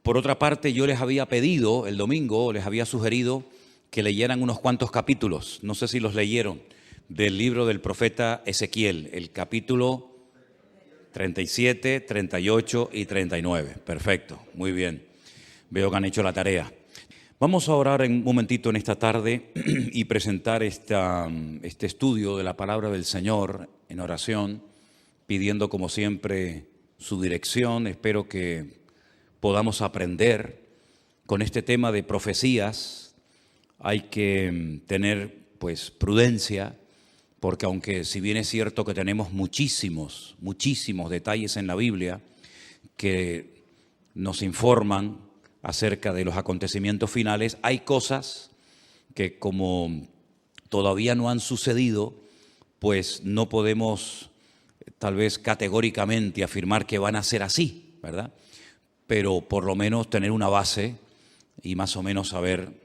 por otra parte, yo les había pedido el domingo, les había sugerido que leyeran unos cuantos capítulos, no sé si los leyeron, del libro del profeta Ezequiel, el capítulo 37, 38 y 39. Perfecto, muy bien. Veo que han hecho la tarea. Vamos a orar un momentito en esta tarde y presentar este estudio de la palabra del Señor en oración, pidiendo como siempre su dirección. Espero que podamos aprender con este tema de profecías. Hay que tener pues prudencia, porque aunque si bien es cierto que tenemos muchísimos detalles en la Biblia que nos informan acerca de los acontecimientos finales, hay cosas que como todavía no han sucedido, pues no podemos tal vez categóricamente afirmar que van a ser así, ¿verdad? Pero por lo menos tener una base y más o menos saber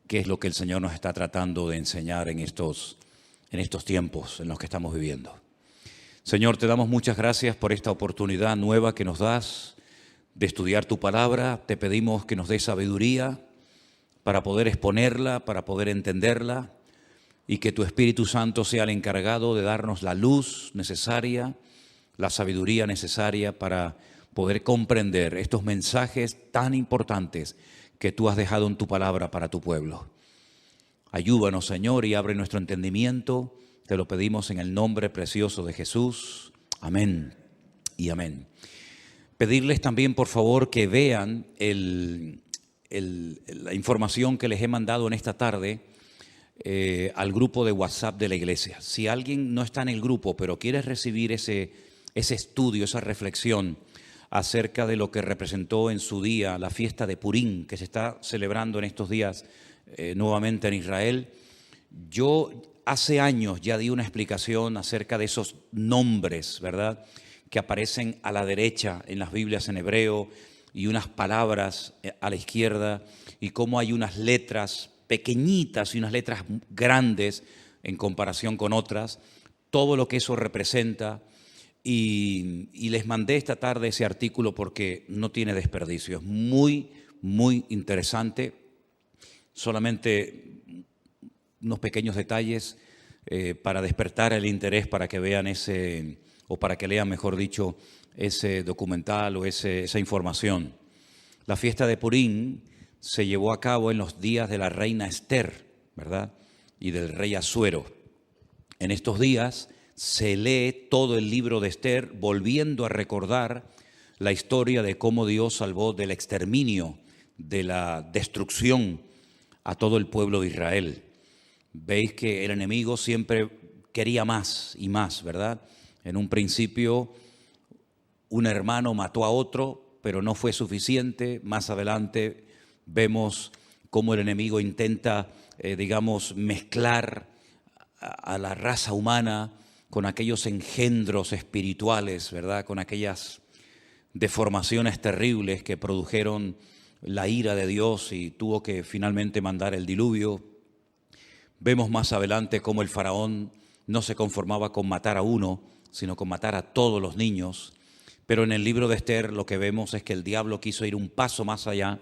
qué es lo que el Señor nos está tratando de enseñar en estos tiempos en los que estamos viviendo. Señor, te damos muchas gracias por esta oportunidad nueva que nos das de estudiar tu palabra. Te pedimos que nos des sabiduría para poder exponerla, para poder entenderla, y que tu Espíritu Santo sea el encargado de darnos la luz necesaria, la sabiduría necesaria para poder comprender estos mensajes tan importantes que tú has dejado en tu palabra para tu pueblo. Ayúdanos, Señor, y abre nuestro entendimiento. Te lo pedimos en el nombre precioso de Jesús. Amén y amén. Pedirles también, por favor, que vean la información que les he mandado en esta tarde al grupo de WhatsApp de la iglesia. Si alguien no está en el grupo, pero quiere recibir ese estudio, esa reflexión acerca de lo que representó en su día la fiesta de Purim, que se está celebrando en estos días nuevamente en Israel. Yo hace años ya di una explicación acerca de esos nombres, ¿verdad?, que aparecen a la derecha en las Biblias en hebreo y unas palabras a la izquierda, y cómo hay unas letras pequeñitas y unas letras grandes en comparación con otras, todo lo que eso representa. Y les mandé esta tarde ese artículo porque no tiene desperdicio, es muy interesante. Solamente unos pequeños detalles para despertar el interés, para que vean o para que lean, mejor dicho, ese documental o esa información. La fiesta de Purim se llevó a cabo en los días de la reina Esther, ¿verdad?, y del rey Asuero. En estos días se lee todo el libro de Esther, volviendo a recordar la historia de cómo Dios salvó del exterminio, de la destrucción a todo el pueblo de Israel. Veis que el enemigo siempre quería más y más, ¿verdad? En un principio un hermano mató a otro, pero no fue suficiente. Más adelante vemos cómo el enemigo intenta, mezclar a la raza humana con aquellos engendros espirituales, ¿verdad?, con aquellas deformaciones terribles que produjeron la ira de Dios y tuvo que finalmente mandar el diluvio. Vemos más adelante cómo el faraón no se conformaba con matar a uno, sino con matar a todos los niños. Pero en el libro de Esther lo que vemos es que el diablo quiso ir un paso más allá,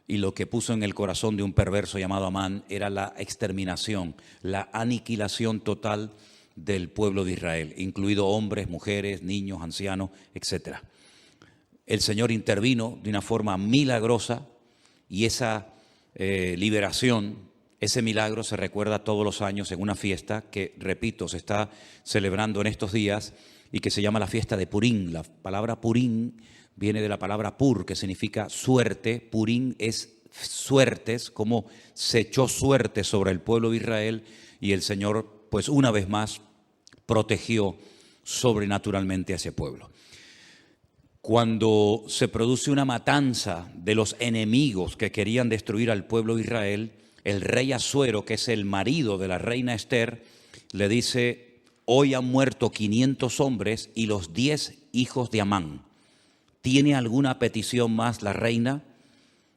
y lo que puso en el corazón de un perverso llamado Amán era la exterminación, la aniquilación total del pueblo de Israel, incluido hombres, mujeres, niños, ancianos, etc. El Señor intervino de una forma milagrosa, y esa liberación, ese milagro se recuerda todos los años en una fiesta que, repito, se está celebrando en estos días y que se llama la fiesta de Purim. La palabra Purim viene de la palabra pur, que significa suerte. Purim es suertes, como se echó suerte sobre el pueblo de Israel, y el Señor, pues una vez más, protegió sobrenaturalmente a ese pueblo. Cuando se produce una matanza de los enemigos que querían destruir al pueblo de Israel, el rey Asuero, que es el marido de la reina Esther, le dice: hoy han muerto 500 hombres y los 10 hijos de Amán. ¿Tiene alguna petición más la reina?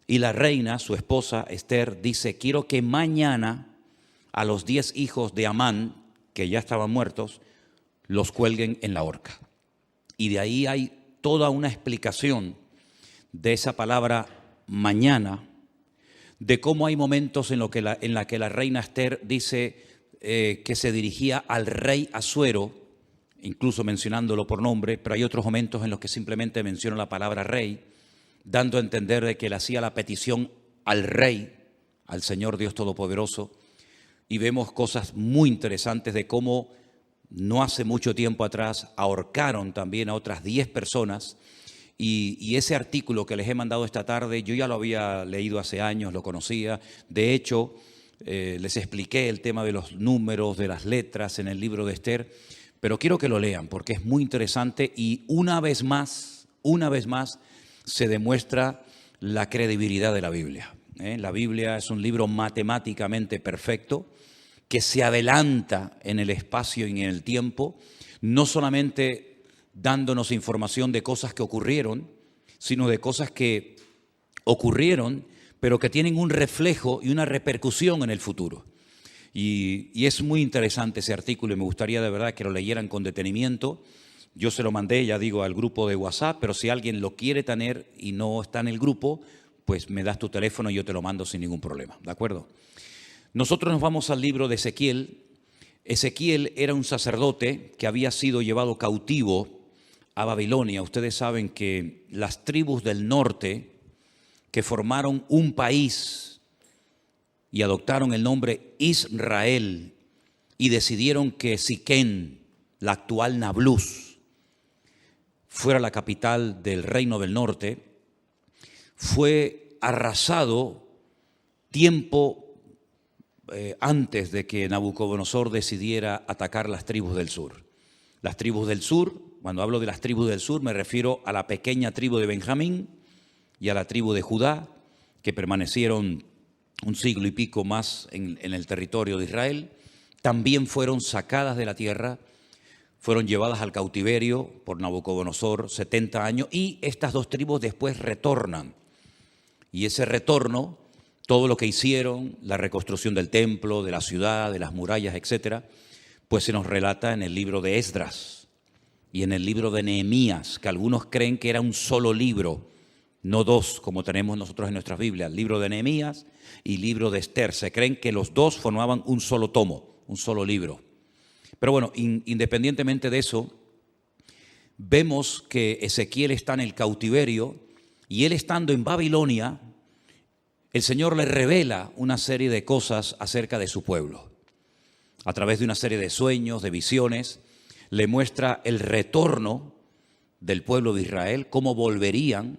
Y la reina, su esposa Esther, dice: quiero que mañana a los 10 hijos de Amán, que ya estaban muertos, los cuelguen en la horca. Y de ahí hay toda una explicación de esa palabra mañana, de cómo hay momentos en la que la reina Esther dice que se dirigía al rey Asuero, incluso mencionándolo por nombre, pero hay otros momentos en los que simplemente menciona la palabra rey, dando a entender de que le hacía la petición al rey, al Señor Dios Todopoderoso, y vemos cosas muy interesantes de cómo no hace mucho tiempo atrás ahorcaron también a otras 10 personas, y ese artículo que les he mandado esta tarde, yo ya lo había leído hace años, lo conocía, de hecho, les expliqué el tema de los números, de las letras en el libro de Esther, pero quiero que lo lean porque es muy interesante y una vez más se demuestra la credibilidad de la Biblia. La Biblia es un libro matemáticamente perfecto que se adelanta en el espacio y en el tiempo, no solamente dándonos información de cosas que ocurrieron, sino de cosas que ocurrieron, pero que tienen un reflejo y una repercusión en el futuro. Y es muy interesante ese artículo y me gustaría de verdad que lo leyeran con detenimiento. Yo se lo mandé, ya digo, al grupo de WhatsApp, pero si alguien lo quiere tener y no está en el grupo, pues me das tu teléfono y yo te lo mando sin ningún problema, ¿de acuerdo? Nosotros nos vamos al libro de Ezequiel. Ezequiel era un sacerdote que había sido llevado cautivo a Babilonia. Ustedes saben que las tribus del norte que formaron un país y adoptaron el nombre Israel y decidieron que Siquén, la actual Nablus, fuera la capital del reino del norte, fue arrasado tiempo antes de que Nabucodonosor decidiera atacar las tribus del sur. Las tribus del sur, cuando hablo de las tribus del sur, me refiero a la pequeña tribu de Benjamín y a la tribu de Judá, que permanecieron un siglo y pico más en el territorio de Israel. También fueron sacadas de la tierra, fueron llevadas al cautiverio por Nabucodonosor 70 años y estas dos tribus después retornan. Y ese retorno, todo lo que hicieron, la reconstrucción del templo, de la ciudad, de las murallas, etcétera, pues se nos relata en el libro de Esdras y en el libro de Nehemías, que algunos creen que era un solo libro, no dos como tenemos nosotros en nuestras Biblias, libro de Nehemías y libro de Esther. Se creen que los dos formaban un solo tomo, un solo libro. Pero bueno, independientemente de eso, vemos que Ezequiel está en el cautiverio y él estando en Babilonia, el Señor le revela una serie de cosas acerca de su pueblo. A través de una serie de sueños, de visiones, le muestra el retorno del pueblo de Israel, cómo volverían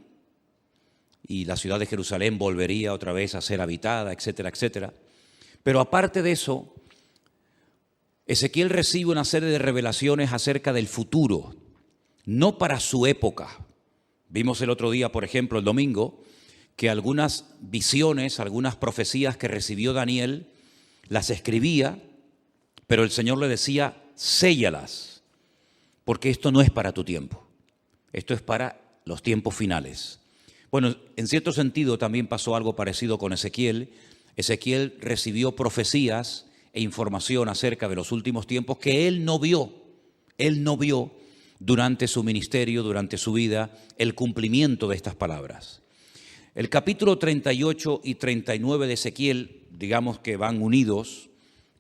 y la ciudad de Jerusalén volvería otra vez a ser habitada, etcétera, etcétera. Pero aparte de eso, Ezequiel recibe una serie de revelaciones acerca del futuro, no para su época. Vimos el otro día, por ejemplo, el domingo, que algunas visiones, algunas profecías que recibió Daniel, las escribía, pero el Señor le decía, séllalas, porque esto no es para tu tiempo, esto es para los tiempos finales. Bueno, en cierto sentido también pasó algo parecido con Ezequiel. Ezequiel recibió profecías e información acerca de los últimos tiempos que él no vio durante su ministerio, durante su vida, el cumplimiento de estas palabras. El capítulo 38 y 39 de Ezequiel, digamos que van unidos,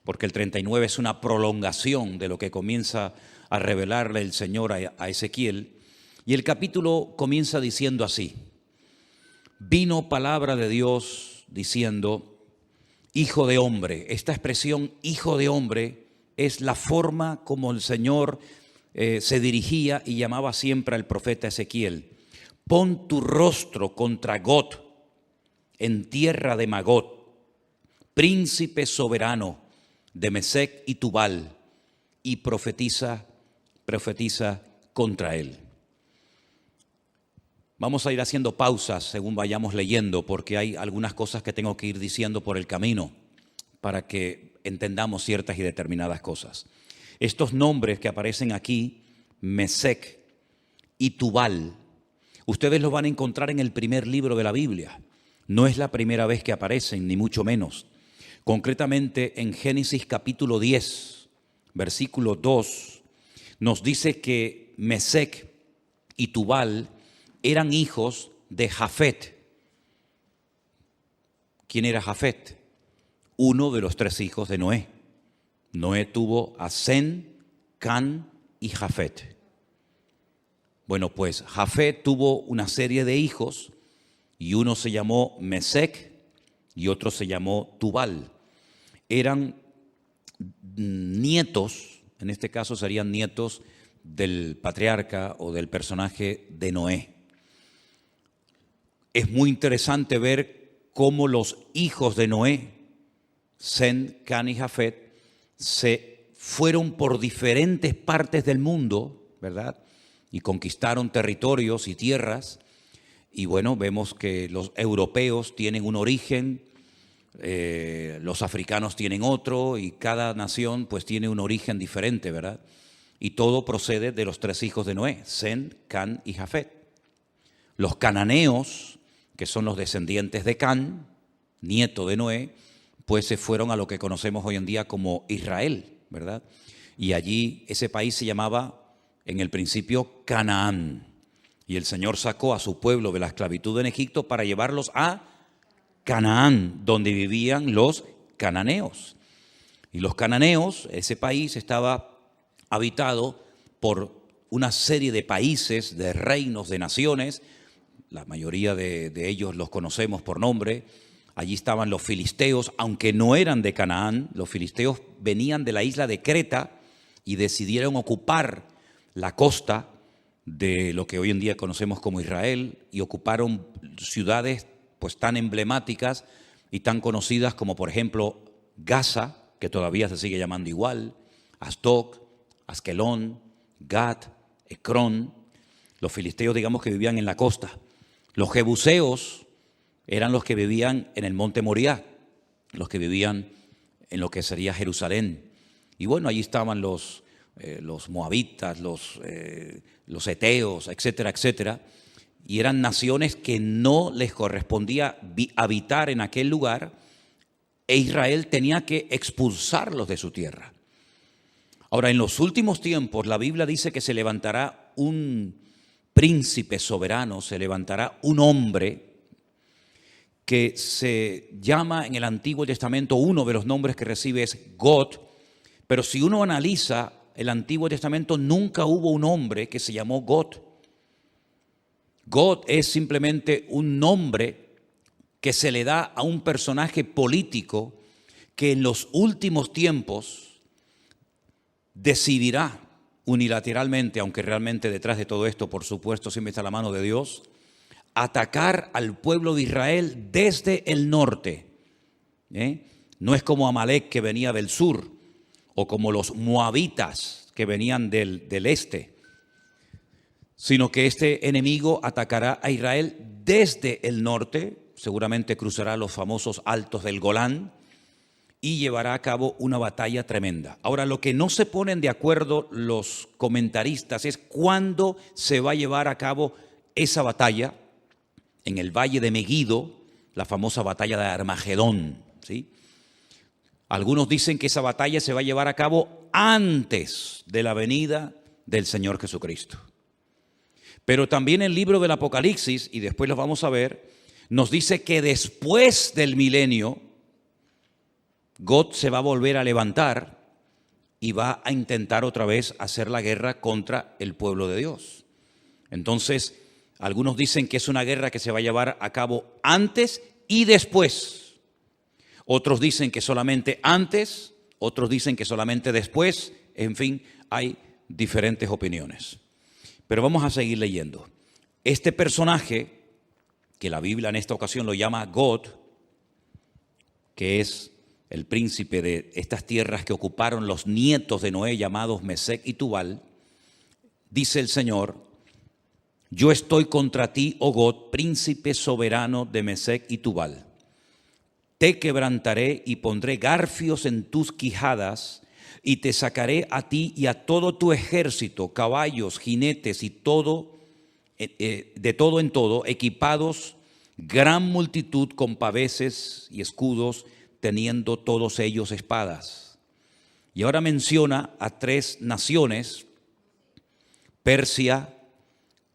porque el 39 es una prolongación de lo que comienza a revelarle el Señor a Ezequiel, y el capítulo comienza diciendo así: vino palabra de Dios diciendo, hijo de hombre. Esta expresión, hijo de hombre, es la forma como el Señor se dirigía y llamaba siempre al profeta Ezequiel. Pon tu rostro contra Gog, en tierra de Magog, príncipe soberano de Mesec y Tubal, y profetiza contra él. Vamos a ir haciendo pausas según vayamos leyendo, porque hay algunas cosas que tengo que ir diciendo por el camino para que entendamos ciertas y determinadas cosas. Estos nombres que aparecen aquí, Mesec y Tubal, ustedes los van a encontrar en el primer libro de la Biblia. No es la primera vez que aparecen, ni mucho menos. Concretamente en Génesis capítulo 10, versículo 2, nos dice que Mesec y Tubal eran hijos de Jafet. ¿Quién era Jafet? Uno de los 3 hijos de Noé. Noé tuvo a Sem, Can y Jafet. Bueno, pues Jafet tuvo una serie de hijos y uno se llamó Mesec y otro se llamó Tubal. Eran nietos, en este caso serían nietos del patriarca o del personaje de Noé. Es muy interesante ver cómo los hijos de Noé, Sem, Can y Jafet, se fueron por diferentes partes del mundo, ¿verdad? Y conquistaron territorios y tierras. Y bueno, vemos que los europeos tienen un origen, los africanos tienen otro, y cada nación pues tiene un origen diferente, ¿verdad? Y todo procede de los 3 hijos de Noé, Sem, Can y Jafet. Los cananeos, que son los descendientes de Can, nieto de Noé, pues se fueron a lo que conocemos hoy en día como Israel, ¿verdad? Y allí ese país se llamaba en el principio Canaán. Y el Señor sacó a su pueblo de la esclavitud en Egipto para llevarlos a Canaán, donde vivían los cananeos. Y los cananeos, ese país estaba habitado por una serie de países, de reinos, de naciones. La mayoría de ellos los conocemos por nombre. Allí estaban los filisteos, aunque no eran de Canaán. Los filisteos venían de la isla de Creta y decidieron ocupar la costa de lo que hoy en día conocemos como Israel, y ocuparon ciudades pues tan emblemáticas y tan conocidas como por ejemplo Gaza, que todavía se sigue llamando igual, Asdod, Askelón, Gat, Ecrón. Los filisteos, digamos, que vivían en la costa. Los jebuseos eran los que vivían en el monte Moriah, los que vivían en lo que sería Jerusalén. Y bueno, allí estaban los moabitas, los eteos, etcétera, etcétera. Y eran naciones que no les correspondía habitar en aquel lugar, e Israel tenía que expulsarlos de su tierra. Ahora, en los últimos tiempos, la Biblia dice que se levantará un príncipe soberano, se levantará un hombre que se llama en el Antiguo Testamento, uno de los nombres que recibe es God, pero si uno analiza el Antiguo Testamento, nunca hubo un hombre que se llamó God. God es simplemente un nombre que se le da a un personaje político que en los últimos tiempos decidirá unilateralmente, aunque realmente detrás de todo esto, por supuesto, siempre está la mano de Dios, atacar al pueblo de Israel desde el norte. No es como Amalek, que venía del sur, o como los moabitas que venían del este, sino que este enemigo atacará a Israel desde el norte, seguramente cruzará los famosos altos del Golán y llevará a cabo una batalla tremenda. Ahora, lo que no se ponen de acuerdo los comentaristas es cuándo se va a llevar a cabo esa batalla en el valle de Meguido, la famosa batalla de Armagedón, ¿sí? Algunos dicen que esa batalla se va a llevar a cabo antes de la venida del Señor Jesucristo. Pero también el libro del Apocalipsis, y después lo vamos a ver, nos dice que después del milenio, God se va a volver a levantar y va a intentar otra vez hacer la guerra contra el pueblo de Dios. Entonces, algunos dicen que es una guerra que se va a llevar a cabo antes y después. Otros dicen que solamente antes, otros dicen que solamente después. En fin, hay diferentes opiniones. Pero vamos a seguir leyendo. Este personaje, que la Biblia en esta ocasión lo llama God, que es el príncipe de estas tierras que ocuparon los nietos de Noé, llamados Mesec y Tubal, dice el Señor: yo estoy contra ti, oh God, príncipe soberano de Mesec y Tubal. Te quebrantaré y pondré garfios en tus quijadas, y te sacaré a ti y a todo tu ejército, caballos, jinetes y todo, de todo en todo, equipados, gran multitud con paveses y escudos, teniendo todos ellos espadas. Y ahora menciona a 3 naciones, Persia,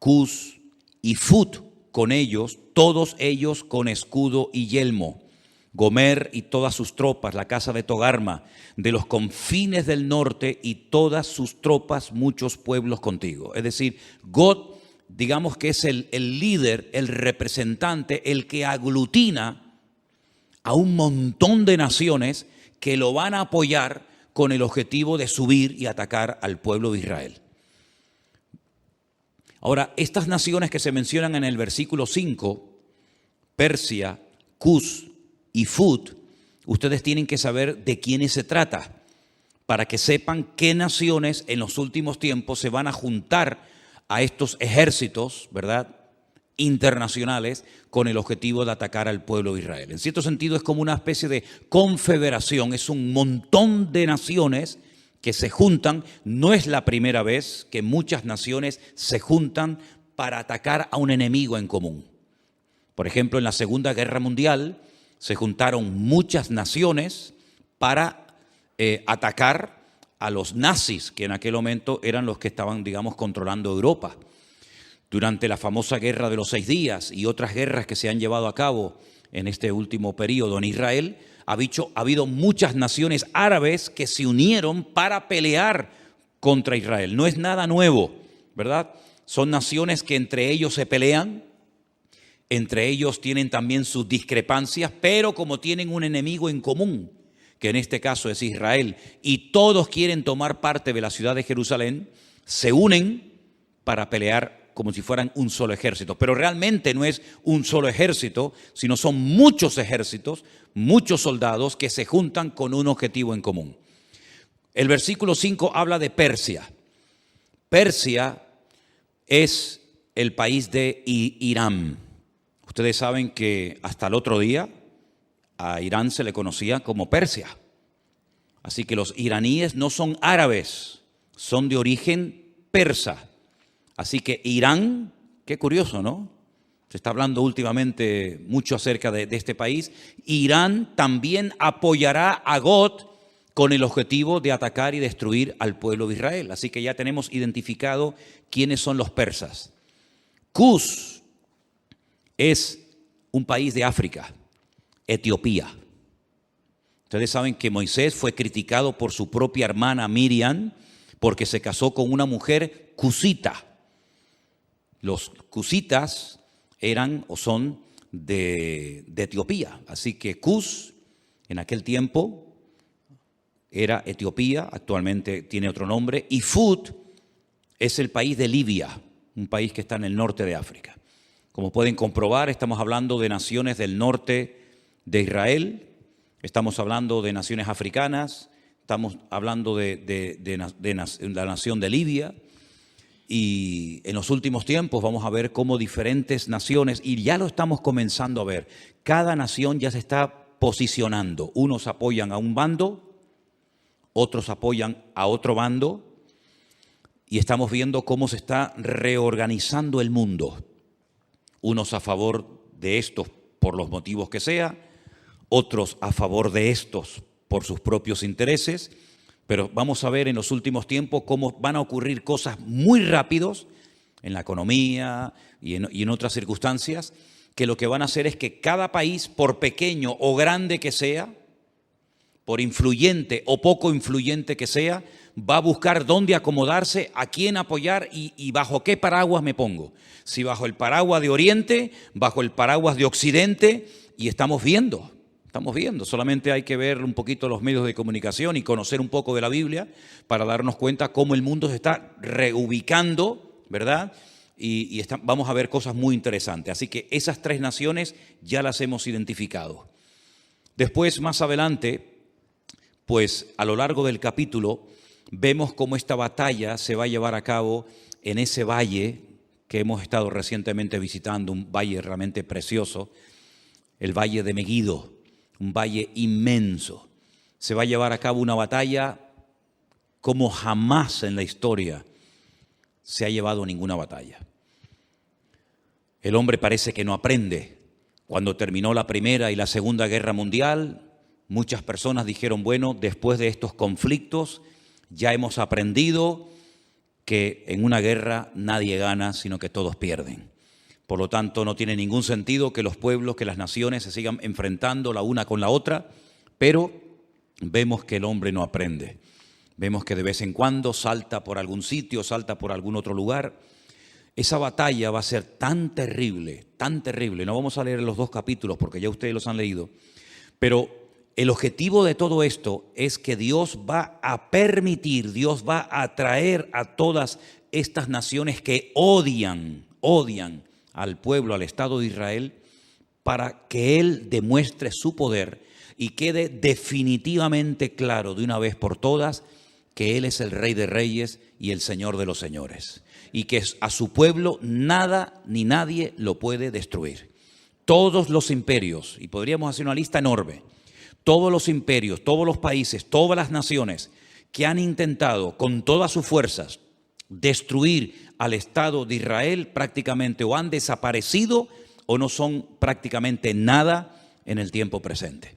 Cus y Fut, con ellos, todos ellos con escudo y yelmo. Gomer y todas sus tropas, la casa de Togarma, de los confines del norte y todas sus tropas, muchos pueblos contigo. Es decir, Gog, digamos que es el líder, el representante, el que aglutina a un montón de naciones que lo van a apoyar con el objetivo de subir y atacar al pueblo de Israel. Ahora, estas naciones que se mencionan en el versículo 5, Persia, Cus y Fut, ustedes tienen que saber de quiénes se trata, para que sepan qué naciones en los últimos tiempos se van a juntar a estos ejércitos, ¿verdad?, internacionales, con el objetivo de atacar al pueblo de Israel. En cierto sentido es como una especie de confederación, es un montón de naciones que se juntan. No es la primera vez que muchas naciones se juntan para atacar a un enemigo en común. Por ejemplo, en la Segunda Guerra Mundial se juntaron muchas naciones para atacar a los nazis, que en aquel momento eran los que estaban, digamos, controlando Europa. Durante la famosa Guerra de los 6 días y otras guerras que se han llevado a cabo en este último periodo en Israel, ha habido muchas naciones árabes que se unieron para pelear contra Israel. No es nada nuevo, ¿verdad? Son naciones que entre ellos se pelean, entre ellos tienen también sus discrepancias, pero como tienen un enemigo en común, que en este caso es Israel, y todos quieren tomar parte de la ciudad de Jerusalén, se unen para pelear como si fueran un solo ejército. Pero realmente no es un solo ejército, sino son muchos ejércitos, muchos soldados que se juntan con un objetivo en común. El versículo 5 habla de Persia. Persia es el país de Irán. Ustedes saben que hasta el otro día a Irán se le conocía como Persia. Así que los iraníes no son árabes, son de origen persa. Así que Irán, qué curioso, ¿no? Se está hablando últimamente mucho acerca de este país. Irán también apoyará a Gog con el objetivo de atacar y destruir al pueblo de Israel. Así que ya tenemos identificado quiénes son los persas. Cus es un país de África, Etiopía. Ustedes saben que Moisés fue criticado por su propia hermana Miriam porque se casó con una mujer cusita. Los cusitas eran o son de Etiopía. Así que Cus en aquel tiempo era Etiopía, actualmente tiene otro nombre, y Fut es el país de Libia, un país que está en el norte de África. Como pueden comprobar, estamos hablando de naciones del norte de Israel, estamos hablando de naciones africanas, estamos hablando de la nación de Libia, y en los últimos tiempos vamos a ver cómo diferentes naciones, y ya lo estamos comenzando a ver, cada nación ya se está posicionando. Unos apoyan a un bando, otros apoyan a otro bando, y estamos viendo cómo se está reorganizando el mundo. Unos a favor de estos por los motivos que sea, otros a favor de estos por sus propios intereses. Pero vamos a ver en los últimos tiempos cómo van a ocurrir cosas muy rápidos en la economía y en otras circunstancias, que lo que van a hacer es que cada país, por pequeño o grande que sea, por influyente o poco influyente que sea, va a buscar dónde acomodarse, a quién apoyar y bajo qué paraguas me pongo. Si bajo el paraguas de Oriente, bajo el paraguas de Occidente, y estamos viendo. Solamente hay que ver un poquito los medios de comunicación y conocer un poco de la Biblia para darnos cuenta cómo el mundo se está reubicando, ¿verdad? Y vamos a ver cosas muy interesantes. Así que esas 3 naciones ya las hemos identificado. Después, más adelante, pues a lo largo del capítulo, vemos cómo esta batalla se va a llevar a cabo en ese valle que hemos estado recientemente visitando, un valle realmente precioso, el valle de Megiddo. Un valle inmenso. Se va a llevar a cabo una batalla como jamás en la historia se ha llevado ninguna batalla. El hombre parece que no aprende. Cuando terminó la Primera y la Segunda Guerra Mundial, muchas personas dijeron, bueno, después de estos conflictos ya hemos aprendido que en una guerra nadie gana, sino que todos pierden. Por lo tanto, no tiene ningún sentido que los pueblos, que las naciones se sigan enfrentando la una con la otra, pero vemos que el hombre no aprende. Vemos que de vez en cuando salta por algún sitio, salta por algún otro lugar. Esa batalla va a ser tan terrible, tan terrible. No vamos a leer los 2 capítulos porque ya ustedes los han leído, pero el objetivo de todo esto es que Dios va a permitir, Dios va a traer a todas estas naciones que odian al pueblo, al Estado de Israel, para que Él demuestre su poder y quede definitivamente claro de una vez por todas que Él es el Rey de Reyes y el Señor de los Señores, y que a su pueblo nada ni nadie lo puede destruir. Todos los imperios, y podríamos hacer una lista enorme, todos los imperios, todos los países, todas las naciones que han intentado con todas sus fuerzas destruir al Estado de Israel prácticamente o han desaparecido o no son prácticamente nada en el tiempo presente.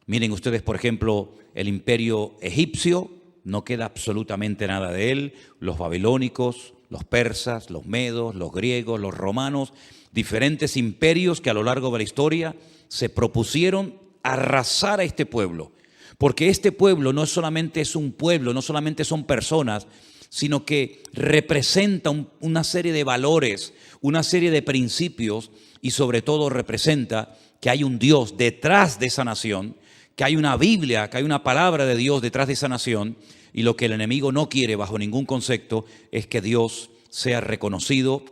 Miren ustedes, por ejemplo, el imperio egipcio, no queda absolutamente nada de él, los babilónicos, los persas, los medos, los griegos, los romanos, diferentes imperios que a lo largo de la historia se propusieron arrasar a este pueblo, porque este pueblo no solamente es un pueblo, no solamente son personas, sino que representa una serie de valores, una serie de principios y sobre todo representa que hay un Dios detrás de esa nación, que hay una Biblia, que hay una palabra de Dios detrás de esa nación, y lo que el enemigo no quiere bajo ningún concepto es que Dios sea reconocido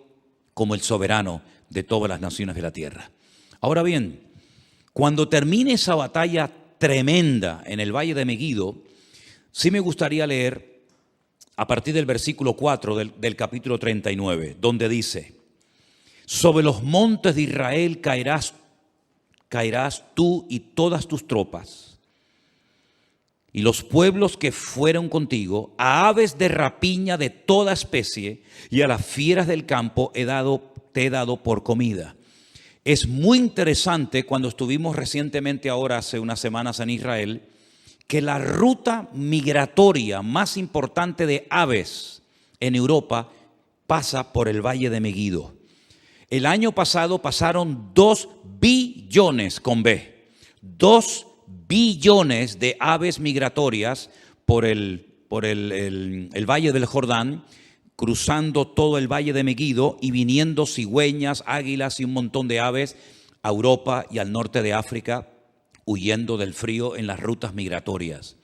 como el soberano de todas las naciones de la tierra. Ahora bien, cuando termine esa batalla tremenda en el Valle de Megiddo, sí me gustaría leer a partir del versículo 4 del capítulo 39, donde dice: sobre los montes de Israel caerás tú y todas tus tropas, y los pueblos que fueron contigo, a aves de rapiña de toda especie y a las fieras del campo te he dado por comida. Es muy interesante cuando estuvimos recientemente ahora, hace unas semanas en Israel, que la ruta migratoria más importante de aves en Europa pasa por el Valle de Megiddo. El año pasado pasaron 2 billones con B, 2 billones de aves migratorias por el Valle del Jordán, cruzando todo el Valle de Megiddo y viniendo cigüeñas, águilas y un montón de aves a Europa y al norte de África, huyendo del frío en las rutas migratorias.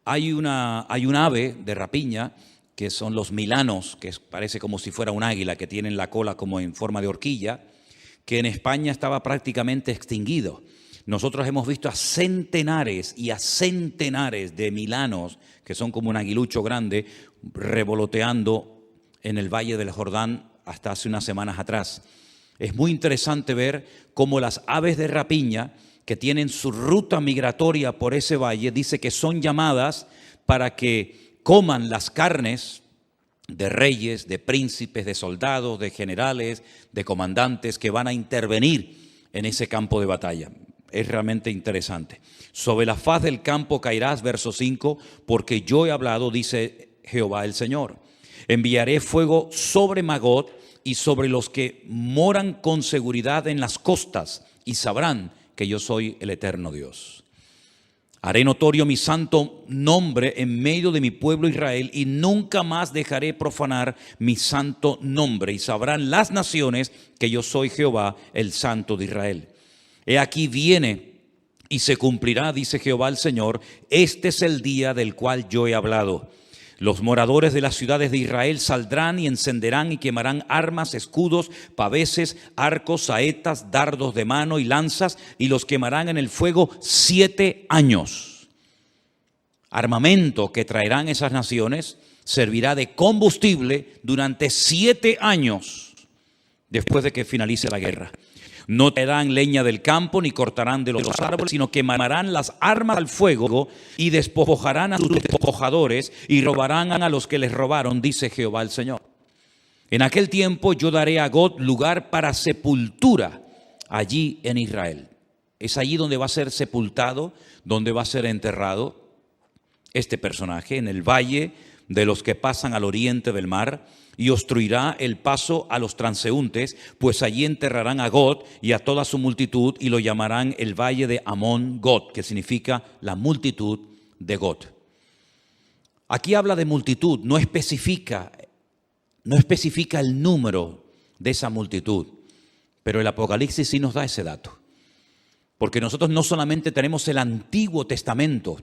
Hay un ave de rapiña que son los milanos, que parece como si fuera un águila, que tienen la cola como en forma de horquilla, que en España estaba prácticamente extinguido. Nosotros hemos visto a centenares y a centenares de milanos, que son como un aguilucho grande, revoloteando en el Valle del Jordán hasta hace unas semanas atrás. Es muy interesante ver cómo las aves de rapiña, que tienen su ruta migratoria por ese valle, dice que son llamadas para que coman las carnes de reyes, de príncipes, de soldados, de generales, de comandantes que van a intervenir en ese campo de batalla. Es realmente interesante. Sobre la faz del campo caerás, verso 5, porque yo he hablado, dice Jehová el Señor. Enviaré fuego sobre Magog y sobre los que moran con seguridad en las costas, y sabrán que yo soy el eterno Dios. Haré notorio mi santo nombre en medio de mi pueblo Israel, y nunca más dejaré profanar mi santo nombre, y sabrán las naciones que yo soy Jehová, el Santo de Israel. He aquí viene y se cumplirá, dice Jehová el Señor, este es el día del cual yo he hablado. Los moradores de las ciudades de Israel saldrán y encenderán y quemarán armas, escudos, paveses, arcos, saetas, dardos de mano y lanzas, y los quemarán en el fuego 7 años. Armamento que traerán esas naciones servirá de combustible durante 7 años después de que finalice la guerra. No traerán leña del campo ni cortarán de los árboles, sino quemarán las armas al fuego y despojarán a sus despojadores y robarán a los que les robaron, dice Jehová el Señor. En aquel tiempo yo daré a Gog lugar para sepultura allí en Israel. Es allí donde va a ser sepultado, donde va a ser enterrado este personaje, en el valle de los que pasan al oriente del mar, y obstruirá el paso a los transeúntes, pues allí enterrarán a Gog y a toda su multitud, y lo llamarán el valle de Amón Gog, que significa la multitud de Gog. Aquí habla de multitud, no especifica el número de esa multitud, pero el Apocalipsis sí nos da ese dato. Porque nosotros no solamente tenemos el Antiguo Testamento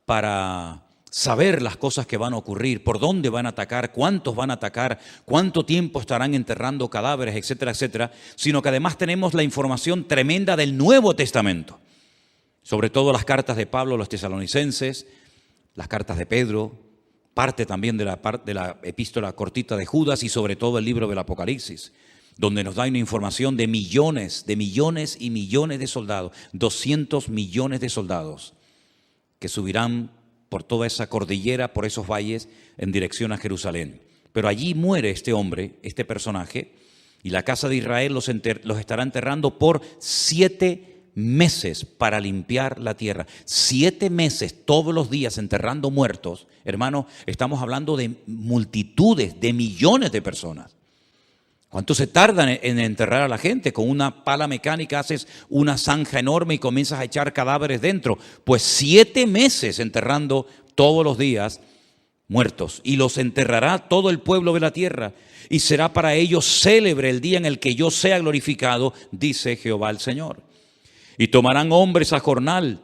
para saber las cosas que van a ocurrir, por dónde van a atacar, cuántos van a atacar, cuánto tiempo estarán enterrando cadáveres, etcétera, etcétera, sino que además tenemos la información tremenda del Nuevo Testamento, sobre todo las cartas de Pablo a los tesalonicenses, las cartas de Pedro, parte también de la epístola cortita de Judas y sobre todo el libro del Apocalipsis, donde nos da una información de millones y millones de soldados, 200 millones de soldados que subirán por toda esa cordillera, por esos valles, en dirección a Jerusalén. Pero allí muere este hombre, este personaje, y la casa de Israel los estará enterrando por 7 meses para limpiar la tierra. 7 meses, todos los días, enterrando muertos. Hermano, estamos hablando de multitudes, de millones de personas. ¿Cuánto se tarda en enterrar a la gente? Con una pala mecánica haces una zanja enorme y comienzas a echar cadáveres dentro. Pues 7 meses enterrando todos los días muertos. Y los enterrará todo el pueblo de la tierra. Y será para ellos célebre el día en el que yo sea glorificado, dice Jehová el Señor. Y tomarán hombres a jornal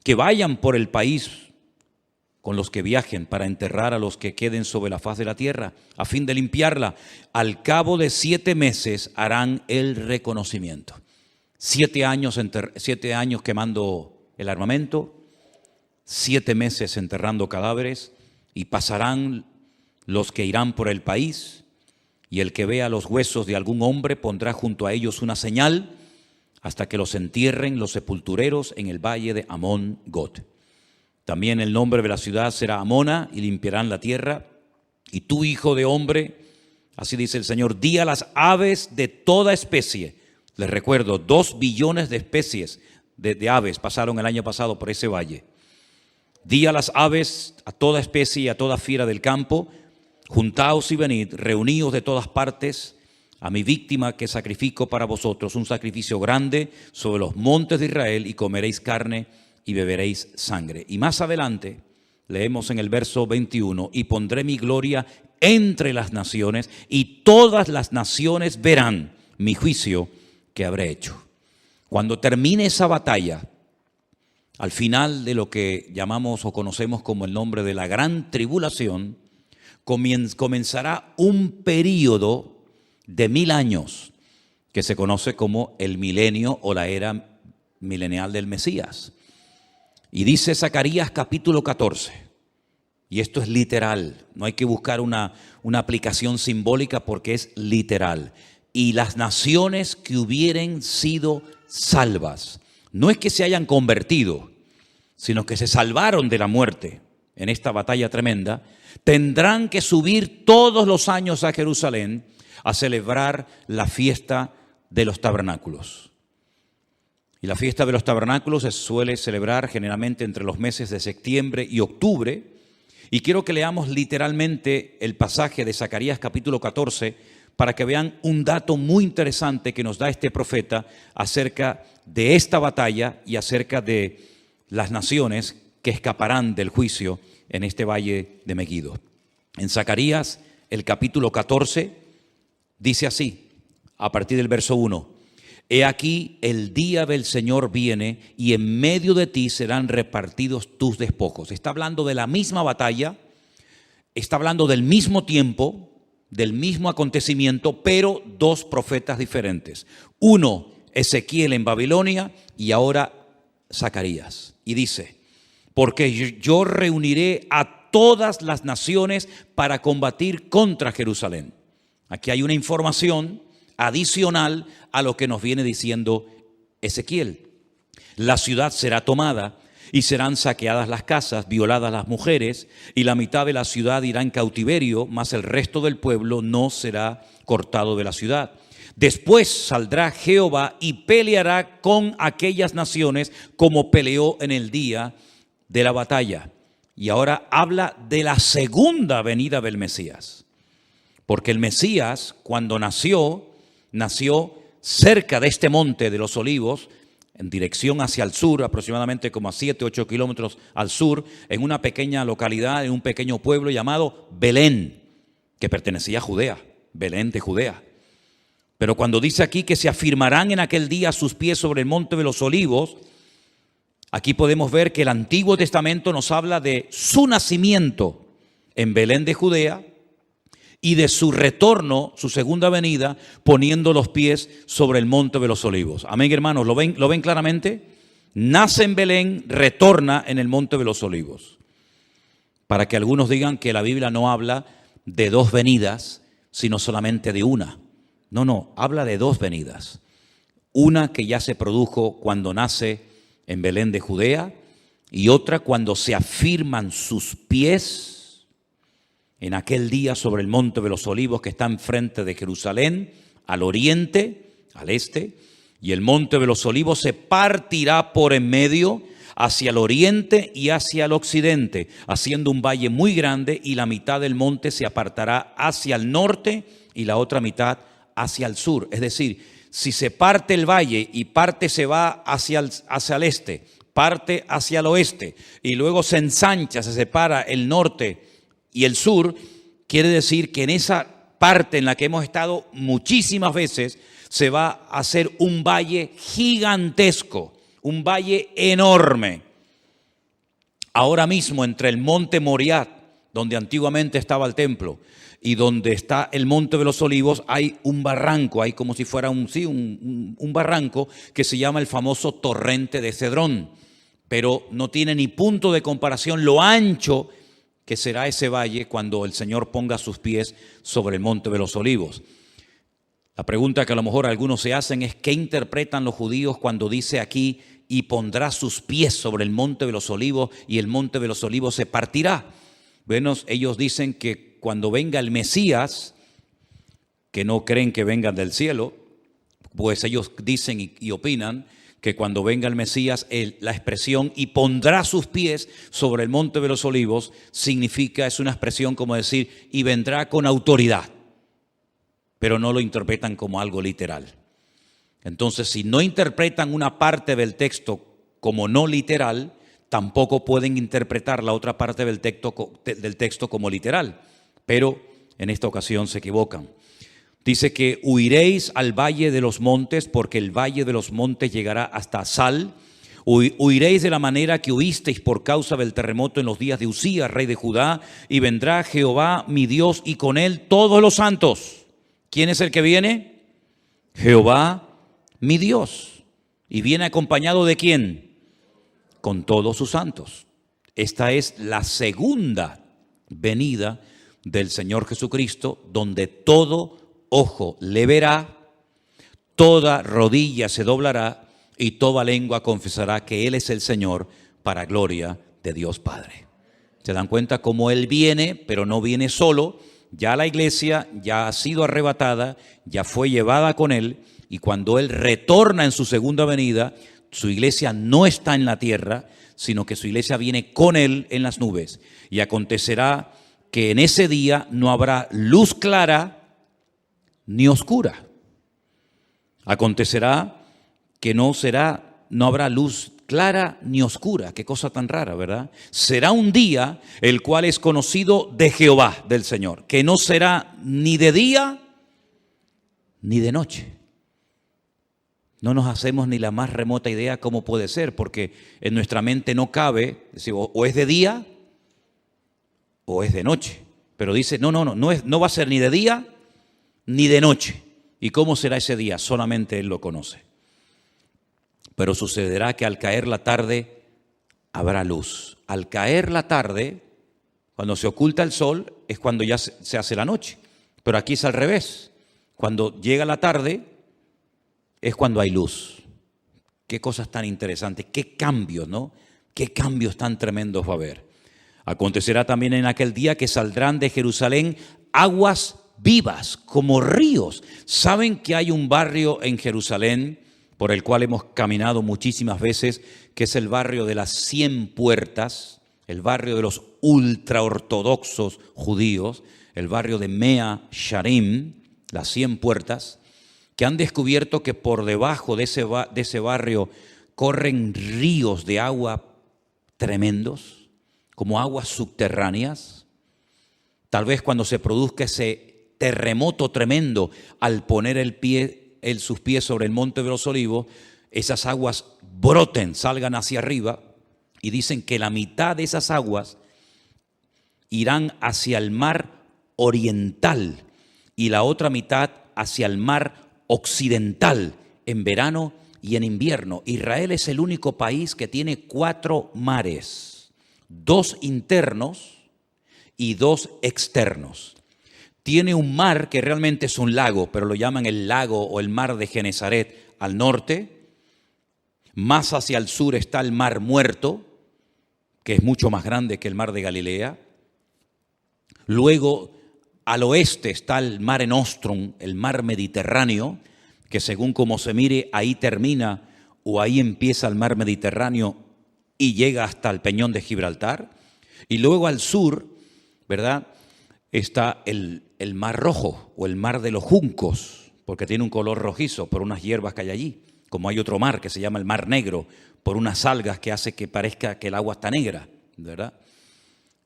que vayan por el país con los que viajen para enterrar a los que queden sobre la faz de la tierra, a fin de limpiarla. Al cabo de 7 meses harán el reconocimiento. 7 años quemando el armamento, 7 meses enterrando cadáveres, y pasarán los que irán por el país, y el que vea los huesos de algún hombre pondrá junto a ellos una señal, hasta que los entierren los sepultureros en el valle de Amón Gog. También el nombre de la ciudad será Amona, y limpiarán la tierra. Y tú, hijo de hombre, así dice el Señor, di a las aves de toda especie. Les recuerdo, 2 billones de especies de aves pasaron el año pasado por ese valle. Di a las aves, a toda especie y a toda fiera del campo, juntaos y venid, reuníos de todas partes, a mi víctima que sacrifico para vosotros, un sacrificio grande sobre los montes de Israel, y comeréis carne y beberéis sangre. Y más adelante leemos en el verso 21, y pondré mi gloria entre las naciones, y todas las naciones verán mi juicio que habré hecho. Cuando termine esa batalla, al final de lo que llamamos o conocemos como el nombre de la gran tribulación, comenzará un período de 1000 años que se conoce como el milenio o la era milenial del Mesías. Y dice Zacarías capítulo 14, y esto es literal, no hay que buscar una aplicación simbólica porque es literal. Y las naciones que hubieren sido salvas, no es que se hayan convertido, sino que se salvaron de la muerte en esta batalla tremenda, tendrán que subir todos los años a Jerusalén a celebrar la fiesta de los tabernáculos. Y la fiesta de los tabernáculos se suele celebrar generalmente entre los meses de septiembre y octubre. Y quiero que leamos literalmente el pasaje de Zacarías capítulo 14 para que vean un dato muy interesante que nos da este profeta acerca de esta batalla y acerca de las naciones que escaparán del juicio en este valle de Megiddo. En Zacarías, el capítulo 14, dice así, a partir del verso 1. He aquí, el día del Señor viene, y en medio de ti serán repartidos tus despojos. Está hablando de la misma batalla, está hablando del mismo tiempo, del mismo acontecimiento, pero 2 profetas diferentes. Uno, Ezequiel en Babilonia, y ahora Zacarías. Y dice, porque yo reuniré a todas las naciones para combatir contra Jerusalén. Aquí hay una información adicional a lo que nos viene diciendo Ezequiel. La ciudad será tomada y serán saqueadas las casas, violadas las mujeres, y la mitad de la ciudad irá en cautiverio, mas el resto del pueblo no será cortado de la ciudad. Después saldrá Jehová y peleará con aquellas naciones como peleó en el día de la batalla. y ahora habla de la segunda venida del Mesías. Porque el Mesías, cuando nació cerca de este monte de los Olivos, en dirección hacia el sur, aproximadamente como a 7, 8 kilómetros al sur, en una pequeña localidad, en un pequeño pueblo llamado Belén, que pertenecía a Judea, Belén de Judea. Pero cuando dice aquí que se afirmarán en aquel día sus pies sobre el monte de los Olivos, aquí podemos ver que el Antiguo Testamento nos habla de su nacimiento en Belén de Judea y de su retorno, su segunda venida, poniendo los pies sobre el monte de los Olivos. Amén, hermanos, ¿lo ven claramente? Nace en Belén, retorna en el monte de los Olivos. Para que algunos digan que la Biblia no habla de dos venidas, sino solamente de una. No, habla de dos venidas. Una que ya se produjo cuando nace en Belén de Judea y otra cuando se afirman sus pies en aquel día sobre el monte de los Olivos que está enfrente de Jerusalén, al oriente, al este, y el monte de los Olivos se partirá por en medio hacia el oriente y hacia el occidente, haciendo un valle muy grande, y la mitad del monte se apartará hacia el norte y la otra mitad hacia el sur. Es decir, si se parte el valle y parte se va hacia el este, parte hacia el oeste y luego se ensancha, se separa el norte y el sur, quiere decir que en esa parte en la que hemos estado muchísimas veces se va a hacer un valle gigantesco, un valle enorme. Ahora mismo entre el monte Moriah, donde antiguamente estaba el templo, y donde está el monte de los Olivos, hay un barranco, hay como si fuera un barranco que se llama el famoso torrente de Cedrón, pero no tiene ni punto de comparación lo ancho que será ese valle cuando el Señor ponga sus pies sobre el monte de los Olivos. La pregunta que a lo mejor algunos se hacen es: ¿qué interpretan los judíos cuando dice aquí y pondrá sus pies sobre el monte de los Olivos y el monte de los Olivos se partirá? Bueno, ellos dicen que cuando venga el Mesías, que no creen que vengan del cielo, pues ellos dicen y opinan que cuando venga el Mesías, la expresión "y pondrá sus pies sobre el monte de los Olivos" significa, es una expresión como decir "y vendrá con autoridad", pero no lo interpretan como algo literal. Entonces, si no interpretan una parte del texto como no literal, tampoco pueden interpretar la otra parte del texto como literal, pero en esta ocasión se equivocan. Dice que huiréis al valle de los montes, porque el valle de los montes llegará hasta Sal. Huiréis de la manera que huisteis por causa del terremoto en los días de Usías, rey de Judá, y vendrá Jehová mi Dios y con él todos los santos. ¿Quién es el que viene? Jehová mi Dios. ¿Y viene acompañado de quién? Con todos sus santos. Esta es la segunda venida del Señor Jesucristo, donde todo ojo le verá, toda rodilla se doblará y toda lengua confesará que Él es el Señor, para gloria de Dios Padre. ¿Se dan cuenta cómo Él viene, pero no viene solo? Ya la iglesia ya ha sido arrebatada, ya fue llevada con Él, y cuando Él retorna en su segunda venida, su iglesia no está en la tierra, sino que su iglesia viene con Él en las nubes. Y acontecerá que en ese día no habrá luz clara ni oscura. Acontecerá que no habrá luz clara ni oscura. Qué cosa tan rara, ¿verdad? Será un día el cual es conocido de Jehová, del Señor, que no será ni de día ni de noche. No nos hacemos ni la más remota idea cómo puede ser, porque en nuestra mente no cabe, o es de día o es de noche. Pero dice, no va a ser ni de día ni de noche. ¿Y cómo será ese día? Solamente Él lo conoce. Pero sucederá que al caer la tarde habrá luz. Al caer la tarde, cuando se oculta el sol, es cuando ya se hace la noche. Pero aquí es al revés. Cuando llega la tarde, es cuando hay luz. Qué cosas tan interesantes, qué cambios, ¿no? Qué cambios tan tremendos va a haber. Acontecerá también en aquel día que saldrán de Jerusalén aguas vivas como ríos. ¿Saben que hay un barrio en Jerusalén por el cual hemos caminado muchísimas veces, que es el barrio de las 100 puertas, el barrio de los ultraortodoxos judíos, el barrio de Mea Sharim, las 100 puertas, que han descubierto que por debajo de ese barrio corren ríos de agua tremendos, como aguas subterráneas. Tal vez cuando se produzca ese terremoto tremendo al poner sus pies sobre el Monte de los Olivos, esas aguas broten, salgan hacia arriba, y dicen que la mitad de esas aguas irán hacia el mar oriental y la otra mitad hacia el mar occidental en verano y en invierno. Israel es el único país que tiene 4 mares, 2 internos y 2 externos. Tiene un mar que realmente es un lago, pero lo llaman el lago o el mar de Genesaret al norte. Más hacia el sur está el mar Muerto, que es mucho más grande que el mar de Galilea. Luego, al oeste está el Mare Nostrum, el mar Mediterráneo, que según como se mire, ahí termina o ahí empieza el mar Mediterráneo y llega hasta el Peñón de Gibraltar. Y luego al sur, ¿verdad?, está el Mar Rojo o el Mar de los Juncos, porque tiene un color rojizo por unas hierbas que hay allí. Como hay otro mar que se llama el Mar Negro, por unas algas que hace que parezca que el agua está negra, ¿verdad?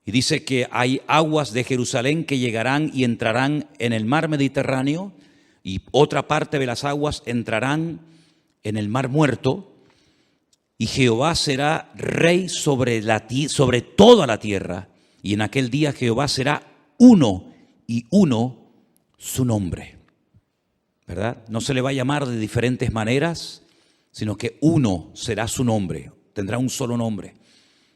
Y dice que hay aguas de Jerusalén que llegarán y entrarán en el mar Mediterráneo, y otra parte de las aguas entrarán en el mar Muerto, y Jehová será rey sobre toda la tierra, y en aquel día Jehová será uno, y uno su nombre, ¿verdad? No se le va a llamar de diferentes maneras, sino que uno será su nombre, tendrá un solo nombre.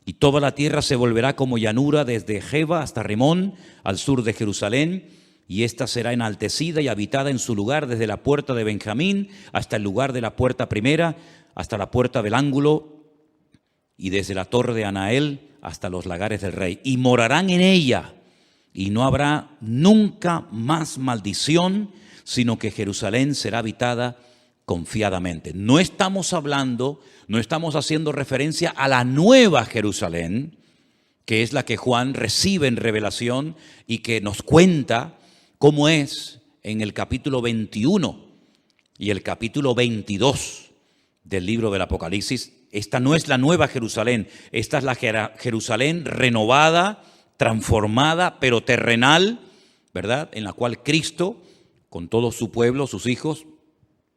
Y toda la tierra se volverá como llanura desde Jeba hasta Rimón, al sur de Jerusalén, y ésta será enaltecida y habitada en su lugar desde la puerta de Benjamín hasta el lugar de la puerta primera, hasta la puerta del ángulo, y desde la torre de Anael hasta los lagares del rey. Y morarán en ella, y no habrá nunca más maldición, sino que Jerusalén será habitada confiadamente. No estamos haciendo referencia a la nueva Jerusalén, que es la que Juan recibe en revelación y que nos cuenta cómo es en el capítulo 21 y el capítulo 22 del libro del Apocalipsis. Esta no es la nueva Jerusalén, esta es la Jerusalén renovada, transformada, pero terrenal, ¿verdad?, en la cual Cristo, con todo su pueblo, sus hijos,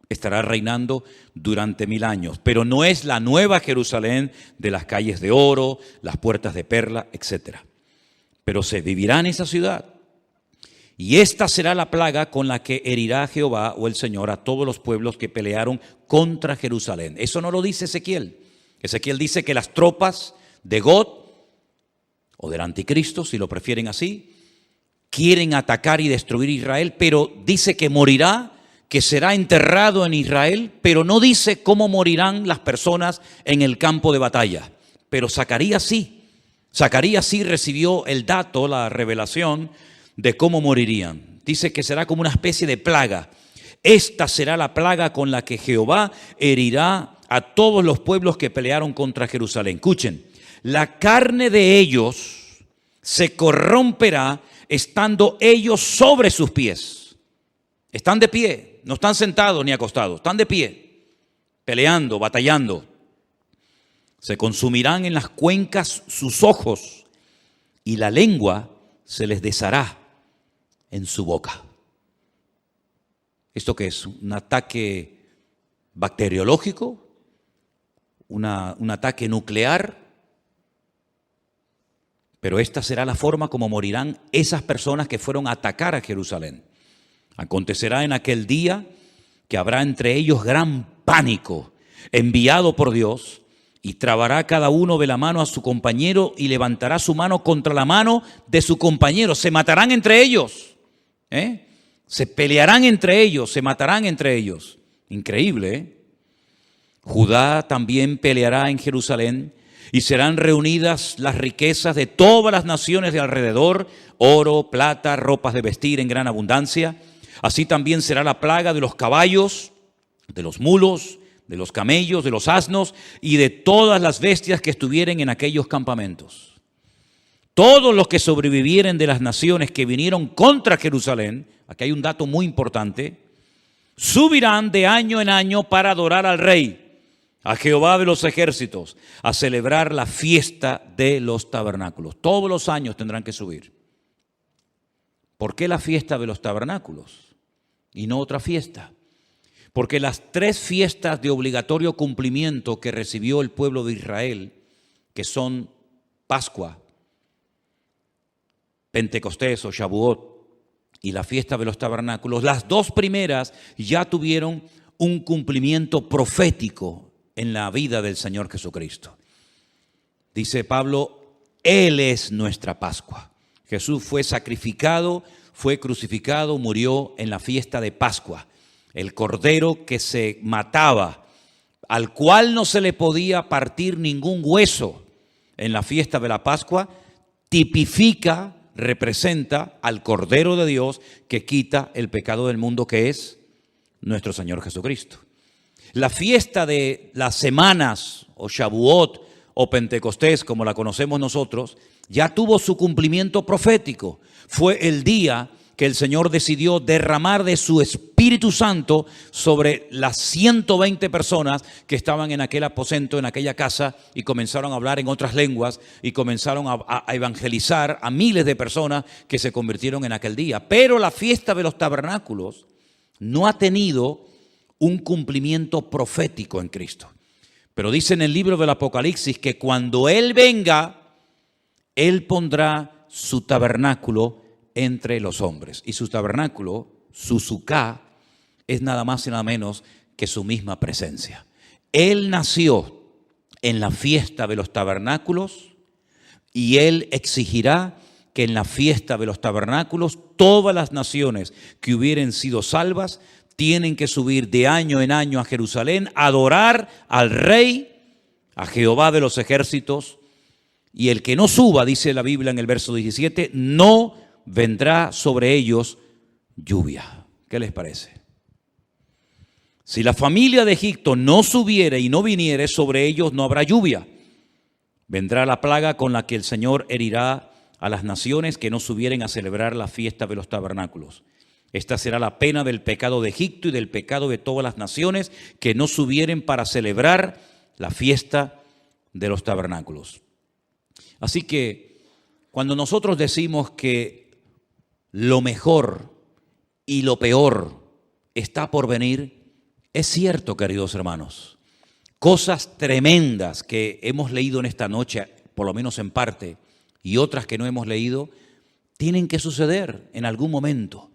estará reinando durante 1000 años. Pero no es la nueva Jerusalén de las calles de oro, las puertas de perla, etc. Pero se vivirá en esa ciudad. Y esta será la plaga con la que herirá Jehová o el Señor a todos los pueblos que pelearon contra Jerusalén. Eso no lo dice Ezequiel. Ezequiel dice que las tropas de Gog, o del anticristo, si lo prefieren así, quieren atacar y destruir Israel, pero dice que morirá, que será enterrado en Israel, pero no dice cómo morirán las personas en el campo de batalla. Pero Zacarías sí recibió el dato, la revelación de cómo morirían. Dice que será como una especie de plaga. Esta será la plaga con la que Jehová herirá a todos los pueblos que pelearon contra Jerusalén. Escuchen, la carne de ellos se corromperá estando ellos sobre sus pies. Están de pie. No están sentados ni acostados, están de pie, peleando, batallando. Se consumirán en las cuencas sus ojos y la lengua se les deshará en su boca. ¿Esto qué es? ¿Un ataque bacteriológico? ¿Un ataque nuclear? Pero esta será la forma como morirán esas personas que fueron a atacar a Jerusalén. Acontecerá en aquel día que habrá entre ellos gran pánico enviado por Dios, y trabará cada uno de la mano a su compañero y levantará su mano contra la mano de su compañero. Se matarán entre ellos, se pelearán entre ellos, se matarán entre ellos. Increíble, ¿eh? Judá también peleará en Jerusalén, y serán reunidas las riquezas de todas las naciones de alrededor, oro, plata, ropas de vestir en gran abundancia. Así también será la plaga de los caballos, de los mulos, de los camellos, de los asnos y de todas las bestias que estuvieren en aquellos campamentos. Todos los que sobrevivieren de las naciones que vinieron contra Jerusalén, aquí hay un dato muy importante, subirán de año en año para adorar al Rey, a Jehová de los ejércitos, a celebrar la fiesta de los tabernáculos. Todos los años tendrán que subir. ¿Por qué la fiesta de los tabernáculos y no otra fiesta? Porque las 3 fiestas de obligatorio cumplimiento que recibió el pueblo de Israel, que son Pascua, Pentecostés o Shavuot y la fiesta de los tabernáculos, las 2 primeras ya tuvieron un cumplimiento profético en la vida del Señor Jesucristo. Dice Pablo, Él es nuestra Pascua. Jesús fue sacrificado, fue crucificado, murió en la fiesta de Pascua. El cordero que se mataba, al cual no se le podía partir ningún hueso en la fiesta de la Pascua, tipifica, representa al Cordero de Dios que quita el pecado del mundo, que es nuestro Señor Jesucristo. La fiesta de las semanas, o Shavuot, o Pentecostés, como la conocemos nosotros, ya tuvo su cumplimiento profético. Fue el día que el Señor decidió derramar de su Espíritu Santo sobre las 120 personas que estaban en aquel aposento, en aquella casa, y comenzaron a hablar en otras lenguas y comenzaron a evangelizar a miles de personas que se convirtieron en aquel día. Pero la fiesta de los tabernáculos no ha tenido un cumplimiento profético en Cristo. Pero dice en el libro del Apocalipsis que cuando Él venga, Él pondrá su tabernáculo entre los hombres. Y su tabernáculo, su suká, es nada más y nada menos que su misma presencia. Él nació en la fiesta de los tabernáculos y Él exigirá que en la fiesta de los tabernáculos todas las naciones que hubieren sido salvas tienen que subir de año en año a Jerusalén, a adorar al Rey, a Jehová de los ejércitos. Y el que no suba, dice la Biblia en el verso 17, no vendrá sobre ellos lluvia. ¿Qué les parece? Si la familia de Egipto no subiere y no viniere, sobre ellos no habrá lluvia. Vendrá la plaga con la que el Señor herirá a las naciones que no subieren a celebrar la fiesta de los tabernáculos. Esta será la pena del pecado de Egipto y del pecado de todas las naciones que no subieren para celebrar la fiesta de los tabernáculos. Así que cuando nosotros decimos que lo mejor y lo peor está por venir, es cierto, queridos hermanos. Cosas tremendas que hemos leído en esta noche, por lo menos en parte, y otras que no hemos leído, tienen que suceder en algún momento.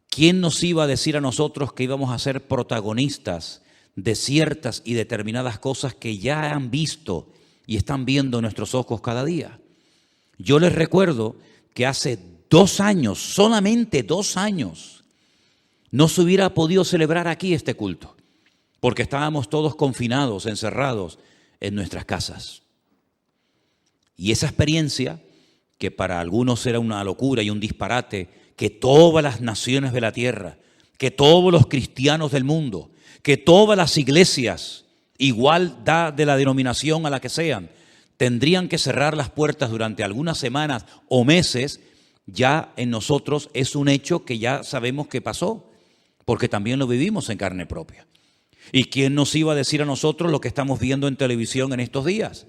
¿Quién nos iba a decir a nosotros que íbamos a ser protagonistas de ciertas y determinadas cosas que ya han visto y están viendo nuestros ojos cada día? Yo les recuerdo que hace 2 años, solamente 2 años, no se hubiera podido celebrar aquí este culto, porque estábamos todos confinados, encerrados en nuestras casas. Y esa experiencia, que para algunos era una locura y un disparate, que todas las naciones de la tierra, que todos los cristianos del mundo, que todas las iglesias, igual da de la denominación a la que sean, tendrían que cerrar las puertas durante algunas semanas o meses, ya en nosotros es un hecho que ya sabemos que pasó, porque también lo vivimos en carne propia. ¿Y quién nos iba a decir a nosotros lo que estamos viendo en televisión en estos días?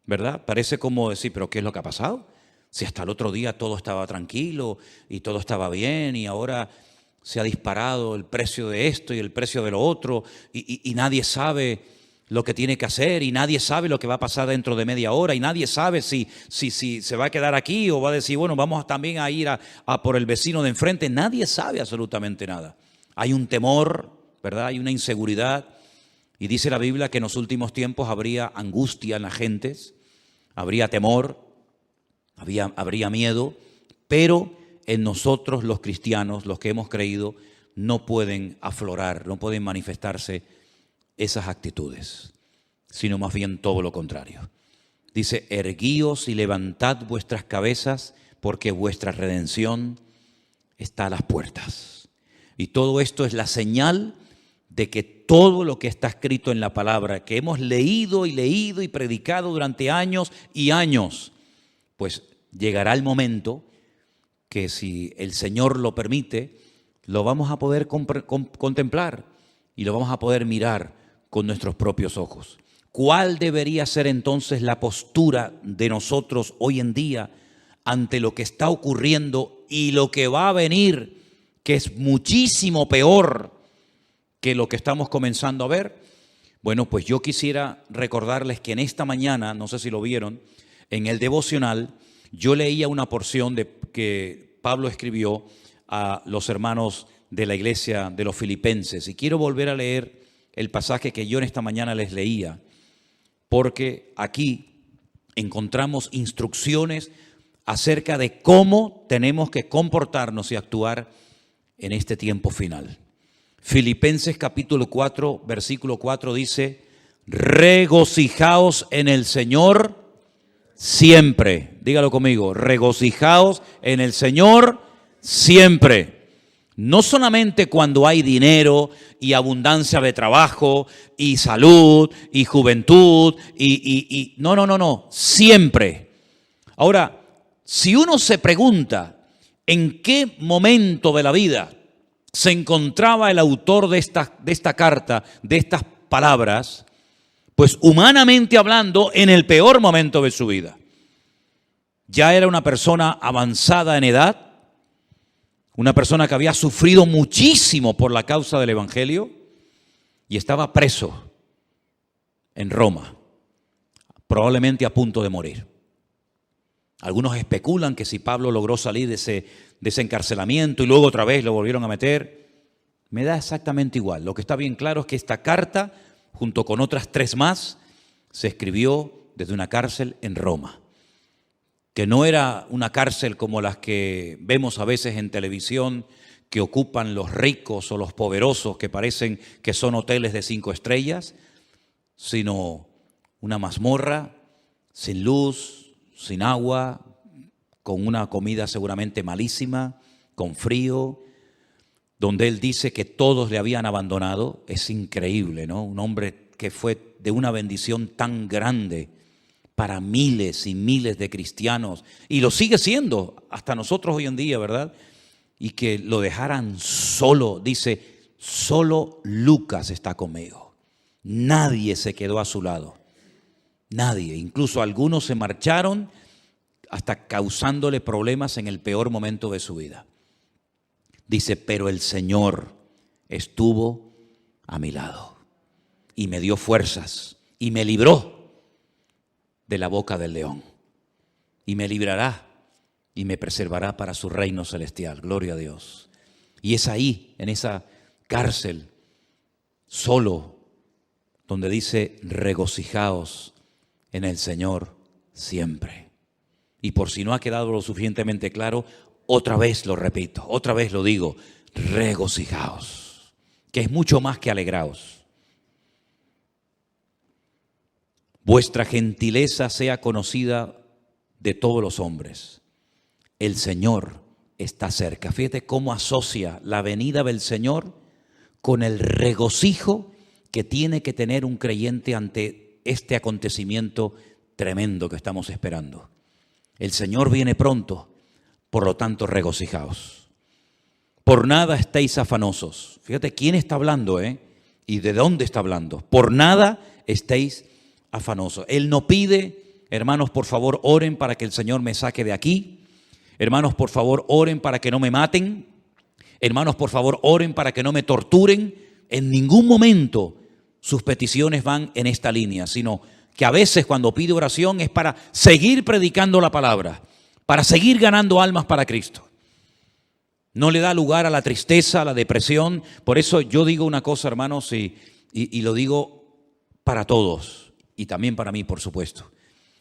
¿Verdad? Parece como decir, ¿pero qué es lo que ha pasado? Si hasta el otro día todo estaba tranquilo y todo estaba bien y ahora se ha disparado el precio de esto y el precio de lo otro y nadie sabe lo que tiene que hacer y nadie sabe lo que va a pasar dentro de media hora y nadie sabe si se va a quedar aquí o va a decir, bueno, vamos también a ir a por el vecino de enfrente. Nadie sabe absolutamente nada. Hay un temor, ¿verdad? Hay una inseguridad y dice la Biblia que en los últimos tiempos habría angustia en las gentes, habría temor, habría miedo, pero en nosotros los cristianos, los que hemos creído, no pueden aflorar, no pueden manifestarse esas actitudes, sino más bien todo lo contrario. Dice, erguíos y levantad vuestras cabezas, porque vuestra redención está a las puertas. Y todo esto es la señal de que todo lo que está escrito en la palabra, que hemos leído y predicado durante años y años, pues llegará el momento que, si el Señor lo permite, lo vamos a poder contemplar y lo vamos a poder mirar con nuestros propios ojos. ¿Cuál debería ser entonces la postura de nosotros hoy en día ante lo que está ocurriendo y lo que va a venir, que es muchísimo peor que lo que estamos comenzando a ver? Bueno, pues yo quisiera recordarles que en esta mañana, no sé si lo vieron, en el devocional yo leía una porción que Pablo escribió a los hermanos de la iglesia de los Filipenses, y quiero volver a leer el pasaje que yo en esta mañana les leía, porque aquí encontramos instrucciones acerca de cómo tenemos que comportarnos y actuar en este tiempo final. Filipenses capítulo 4, versículo 4 dice: regocijaos en el Señor siempre. Dígalo conmigo: regocijaos en el Señor siempre. No solamente cuando hay dinero y abundancia de trabajo y salud y juventud no, siempre. Ahora, si uno se pregunta en qué momento de la vida se encontraba el autor de esta carta, de estas palabras, pues humanamente hablando, en el peor momento de su vida. Ya era una persona avanzada en edad, una persona que había sufrido muchísimo por la causa del Evangelio y estaba preso en Roma, probablemente a punto de morir. Algunos especulan que si Pablo logró salir de ese encarcelamiento y luego otra vez lo volvieron a meter, me da exactamente igual. Lo que está bien claro es que esta carta, junto con otras 3 más, se escribió desde una cárcel en Roma, que no era una cárcel como las que vemos a veces en televisión, que ocupan los ricos o los poderosos, que parecen que son hoteles de 5 estrellas, sino una mazmorra sin luz, sin agua, con una comida seguramente malísima, con frío, donde él dice que todos le habían abandonado. Es increíble, ¿no? Un hombre que fue de una bendición tan grande para miles y miles de cristianos, y lo sigue siendo hasta nosotros hoy en día, ¿verdad? Y que lo dejaran solo. Dice: solo Lucas está conmigo. Nadie se quedó a su lado. Nadie. Incluso algunos se marcharon, hasta causándole problemas en el peor momento de su vida. Dice: pero el Señor estuvo a mi lado y me dio fuerzas y me libró de la boca del león, y me librará y me preservará para su reino celestial. Gloria a Dios. Y es ahí, en esa cárcel, solo, donde dice: regocijaos en el Señor siempre. Y por si no ha quedado lo suficientemente claro, otra vez lo repito, otra vez lo digo: regocijaos, que es mucho más que alegraos. Vuestra gentileza sea conocida de todos los hombres. El Señor está cerca. Fíjate cómo asocia la venida del Señor con el regocijo que tiene que tener un creyente ante este acontecimiento tremendo que estamos esperando. El Señor viene pronto, por lo tanto regocijaos. Por nada estéis afanosos. Fíjate quién está hablando, y de dónde está hablando. Por nada estéis afanosos. Él no pide: hermanos, por favor, oren para que el Señor me saque de aquí. Hermanos, por favor, oren para que no me maten. Hermanos, por favor, oren para que no me torturen. En ningún momento sus peticiones van en esta línea, sino que a veces cuando pide oración es para seguir predicando la palabra, para seguir ganando almas para Cristo. No le da lugar a la tristeza, a la depresión. Por eso yo digo una cosa, hermanos, y lo digo para todos, y también para mí, por supuesto.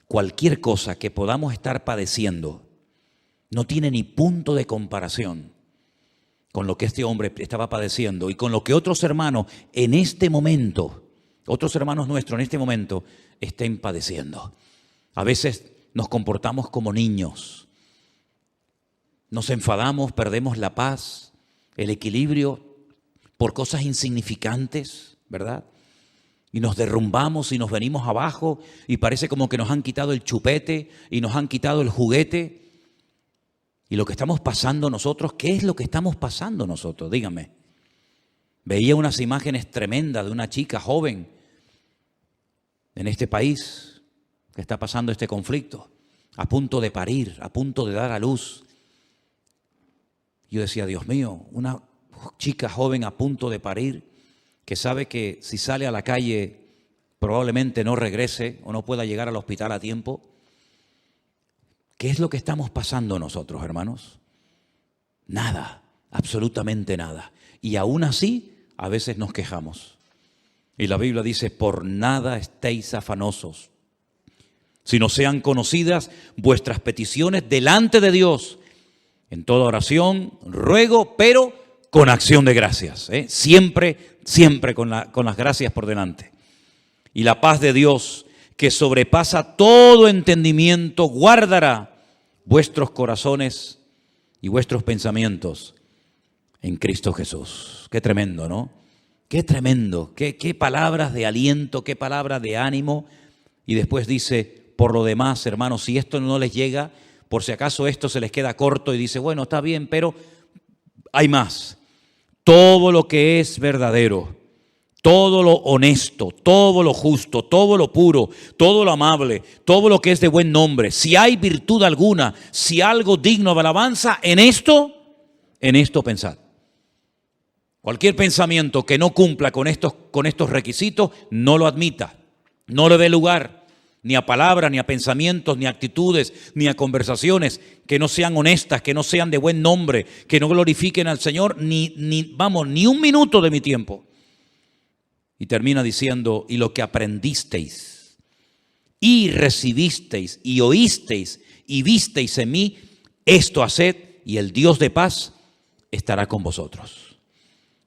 Cualquier cosa que podamos estar padeciendo no tiene ni punto de comparación con lo que este hombre estaba padeciendo y con lo que otros hermanos en este momento, otros hermanos nuestros en este momento estén padeciendo. A veces nos comportamos como niños. Nos enfadamos, perdemos la paz, el equilibrio por cosas insignificantes, ¿verdad? y nos derrumbamos y nos venimos abajo y parece como que nos han quitado el chupete y nos han quitado el juguete. Y lo que estamos pasando nosotros, ¿qué es lo que estamos pasando nosotros? Díganme. Veía unas imágenes tremendas de una chica joven en este país que está pasando este conflicto, a punto de parir, a punto de dar a luz. Yo decía, Dios mío, una chica joven a punto de parir, que sabe que si sale a la calle probablemente no regrese o no pueda llegar al hospital a tiempo. ¿Qué es lo que estamos pasando nosotros, hermanos? Nada, absolutamente nada. Y aún así, a veces nos quejamos. Y la Biblia dice, por nada estéis afanosos, sino sean conocidas vuestras peticiones delante de Dios, en toda oración, ruego, pero con acción de gracias. Siempre con las gracias por delante. Y la paz de Dios, que sobrepasa todo entendimiento, guardará vuestros corazones y vuestros pensamientos en Cristo Jesús. Qué tremendo, ¿no? Qué tremendo, qué palabras de aliento, qué palabras de ánimo. Y después dice, por lo demás, hermanos, si esto no les llega, por si acaso esto se les queda corto y dice, bueno, está bien, pero hay más. Todo lo que es verdadero, todo lo honesto, todo lo justo, todo lo puro, todo lo amable, todo lo que es de buen nombre, si hay virtud alguna, si algo digno de alabanza, en esto pensad. Cualquier pensamiento que no cumpla con estos requisitos, no lo admita, no le dé lugar, ni a palabras, ni a pensamientos, ni a actitudes, ni a conversaciones que no sean honestas, que no sean de buen nombre, que no glorifiquen al Señor, ni un minuto de mi tiempo. Y termina diciendo, y lo que aprendisteis, y recibisteis, y oísteis, y visteis en mí, esto haced, y el Dios de paz estará con vosotros.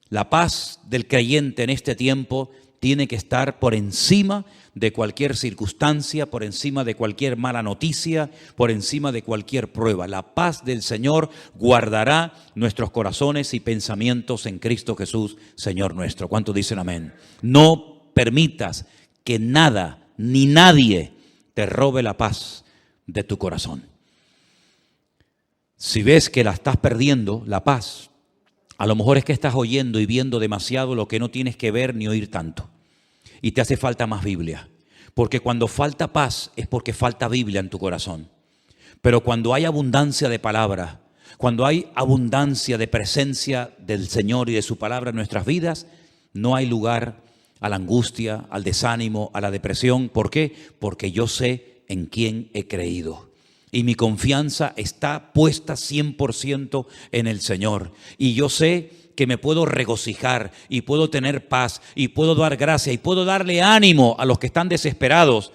La paz del creyente en este tiempo tiene que estar por encima de cualquier circunstancia, por encima de cualquier mala noticia, por encima de cualquier prueba. La paz del Señor guardará nuestros corazones y pensamientos en Cristo Jesús, Señor nuestro. ¿Cuántos dicen amén? No permitas que nada ni nadie te robe la paz de tu corazón. Si ves que la estás perdiendo, la paz, a lo mejor es que estás oyendo y viendo demasiado lo que no tienes que ver ni oír tanto. Y te hace falta más Biblia. Porque cuando falta paz es porque falta Biblia en tu corazón. Pero cuando hay abundancia de palabra, cuando hay abundancia de presencia del Señor y de su palabra en nuestras vidas, no hay lugar a la angustia, al desánimo, a la depresión. ¿Por qué? Porque yo sé en quién he creído. Y mi confianza está puesta 100% en el Señor. Y yo sé que me puedo regocijar y puedo tener paz y puedo dar gracia y puedo darle ánimo a los que están desesperados.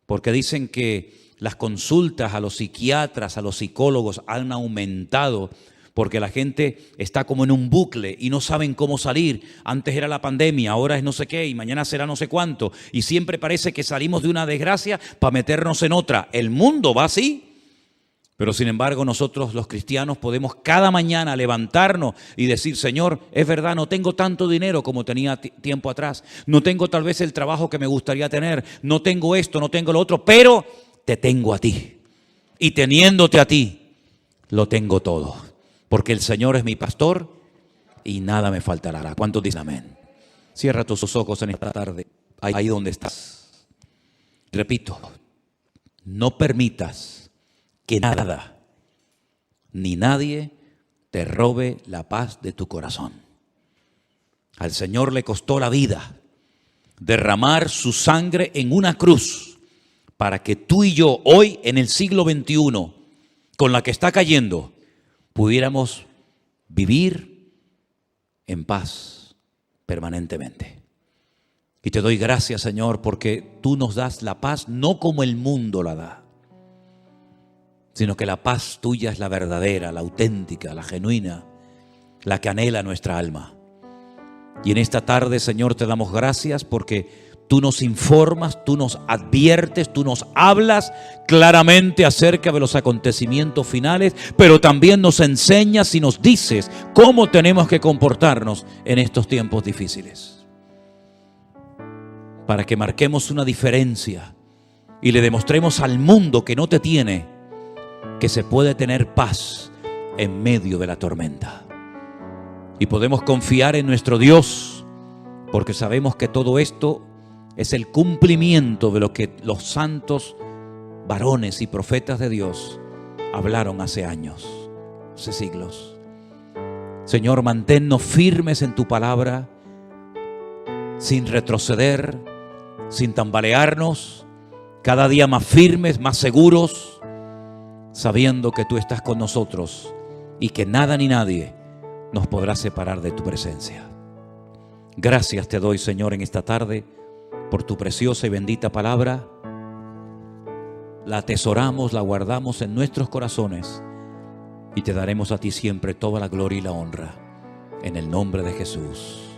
Porque dicen que las consultas a los psiquiatras, a los psicólogos han aumentado porque la gente está como en un bucle y no saben cómo salir. Antes era la pandemia, ahora es no sé qué y mañana será no sé cuánto. Y siempre parece que salimos de una desgracia para meternos en otra. El mundo va así. Pero sin embargo nosotros los cristianos podemos cada mañana levantarnos y decir, Señor, es verdad, no tengo tanto dinero como tenía tiempo atrás. No tengo tal vez el trabajo que me gustaría tener. No tengo esto, no tengo lo otro, pero te tengo a ti. Y teniéndote a ti, lo tengo todo. Porque el Señor es mi pastor y nada me faltará. ¿Cuántos dicen amén? Cierra tus ojos en esta tarde, ahí donde estás. Repito, no permitas que nada ni nadie te robe la paz de tu corazón. Al Señor le costó la vida derramar su sangre en una cruz para que tú y yo hoy en el siglo XXI, con la que está cayendo, pudiéramos vivir en paz permanentemente. Y te doy gracias, Señor, porque tú nos das la paz no como el mundo la da, sino que la paz tuya es la verdadera, la auténtica, la genuina, la que anhela nuestra alma. Y en esta tarde, Señor, te damos gracias porque tú nos informas, tú nos adviertes, tú nos hablas claramente acerca de los acontecimientos finales, pero también nos enseñas y nos dices cómo tenemos que comportarnos en estos tiempos difíciles. para que marquemos una diferencia y le demostremos al mundo que no te tiene que se puede tener paz en medio de la tormenta. Y podemos confiar en nuestro Dios, porque sabemos que todo esto es el cumplimiento de lo que los santos varones y profetas de Dios hablaron hace años, hace siglos. Señor, manténnos firmes en tu palabra, sin retroceder, sin tambalearnos, cada día más firmes, más seguros, sabiendo que tú estás con nosotros y que nada ni nadie nos podrá separar de tu presencia. Gracias te doy, Señor, en esta tarde por tu preciosa y bendita palabra. La atesoramos, la guardamos en nuestros corazones y te daremos a ti siempre toda la gloria y la honra. En el nombre de Jesús.